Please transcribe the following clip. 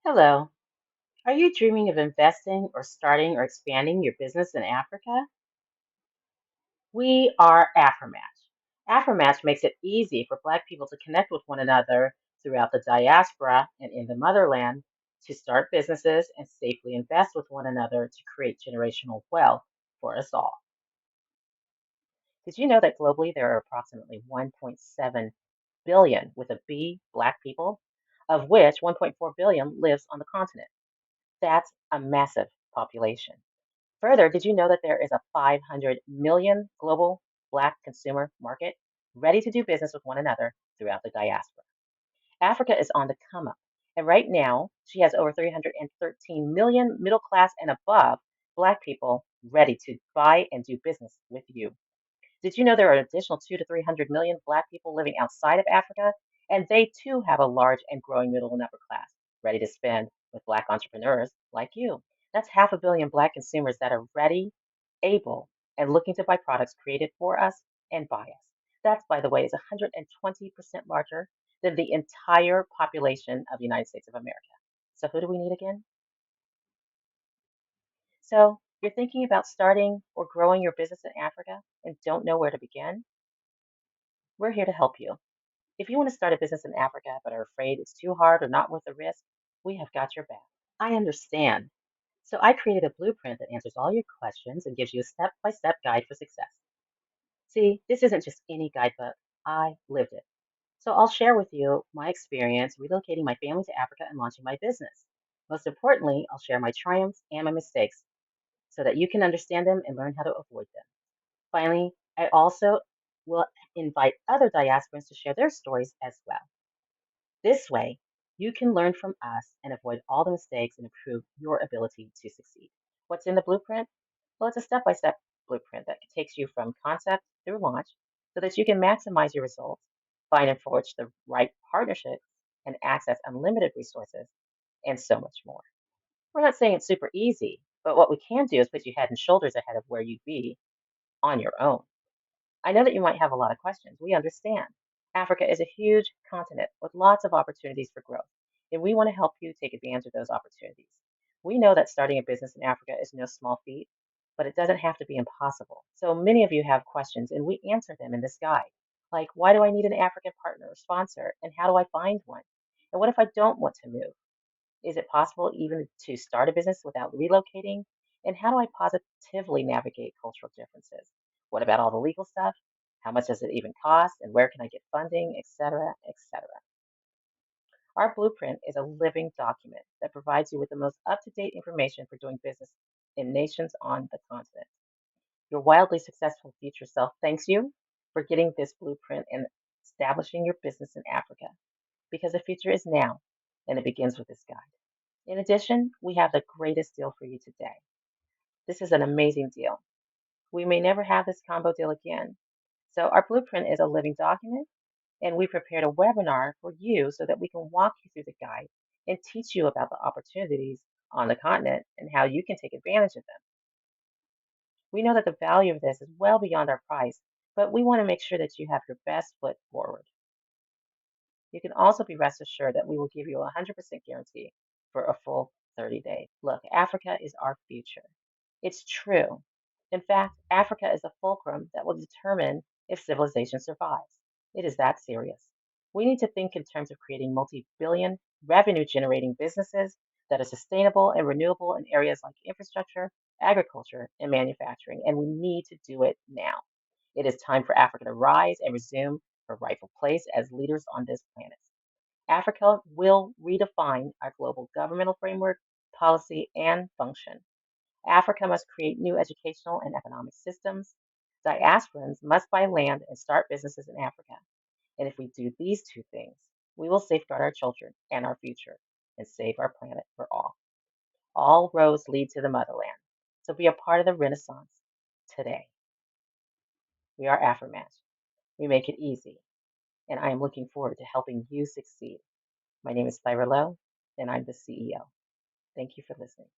Hello. Are you dreaming of investing or starting or expanding your business in Africa? We are AfriMatch. AfriMatch makes it easy for Black people to connect with one another throughout the diaspora and in the motherland to start businesses and safely invest with one another to create generational wealth for us all. Did you know that globally there are approximately 1.7 billion with a B Black people, of which 1.4 billion lives on the continent? That's a massive population. Further, did you know that there is a 500 million global Black consumer market ready to do business with one another throughout the diaspora? Africa is on the come up, and right now she has over 313 million middle class and above Black people ready to buy and do business with you. Did you know there are an additional 2 to 300 million Black people living outside of Africa? And they too have a large and growing middle and upper class ready to spend with Black entrepreneurs like you. That's half a billion Black consumers that are ready, able, and looking to buy products created for us and by us. That, by the way, is 120% larger than the entire population of the United States of America. So, who do we need again? So, you're thinking about starting or growing your business in Africa and don't know where to begin? We're here to help you. If you want to start a business in Africa but are afraid it's too hard or not worth the risk, we have got your back. I understand. So I created a blueprint that answers all your questions and gives you a step-by-step guide for success. See, this isn't just any guidebook. I lived it. So I'll share with you my experience relocating my family to Africa and launching my business. Most importantly, I'll share my triumphs and my mistakes so that you can understand them and learn how to avoid them. Finally, I also will invite other diasporans to share their stories as well. This way, you can learn from us and avoid all the mistakes and improve your ability to succeed. What's in the blueprint? Well, it's a step by step blueprint that takes you from concept through launch so that you can maximize your results, find and forge the right partnerships, and access unlimited resources, and so much more. We're not saying it's super easy, but what we can do is put you head and shoulders ahead of where you'd be on your own. I know that you might have a lot of questions. We understand. Africa is a huge continent with lots of opportunities for growth, and we want to help you take advantage of those opportunities. We know that starting a business in Africa is no small feat, but it doesn't have to be impossible. So many of you have questions, and we answer them in this guide. Like, why do I need an African partner or sponsor, and how do I find one? And what if I don't want to move? Is it possible even to start a business without relocating? And how do I positively navigate cultural differences? What about all the legal stuff? How much does it even cost? And where can I get funding, et cetera, et cetera? Our blueprint is a living document that provides you with the most up to date information for doing business in nations on the continent. Your wildly successful future self thanks you for getting this blueprint and establishing your business in Africa because the future is now and it begins with this guide. In addition, we have the greatest deal for you today. This is an amazing deal. We may never have this combo deal again. So, our blueprint is a living document, and we prepared a webinar for you so that we can walk you through the guide and teach you about the opportunities on the continent and how you can take advantage of them. We know that the value of this is well beyond our price, but we want to make sure that you have your best foot forward. You can also be rest assured that we will give you a 100% guarantee for a full 30 days. Look, Africa is our future. It's true. In fact, Africa is the fulcrum that will determine if civilization survives. It is that serious. We need to think in terms of creating multi billion revenue generating businesses that are sustainable and renewable in areas like infrastructure, agriculture, and manufacturing. And we need to do it now. It is time for Africa to rise and resume her rightful place as leaders on this planet. Africa will redefine our global governmental framework, policy, and function. Africa must create new educational and economic systems. Diasporans must buy land and start businesses in Africa. And if we do these two things, we will safeguard our children and our future and save our planet for all. All roads lead to the motherland. So be a part of the Renaissance today. We are AfriMatch. We make it easy, and I am looking forward to helping you succeed. My name is Thyra Lowe, and I'm the CEO. Thank you for listening.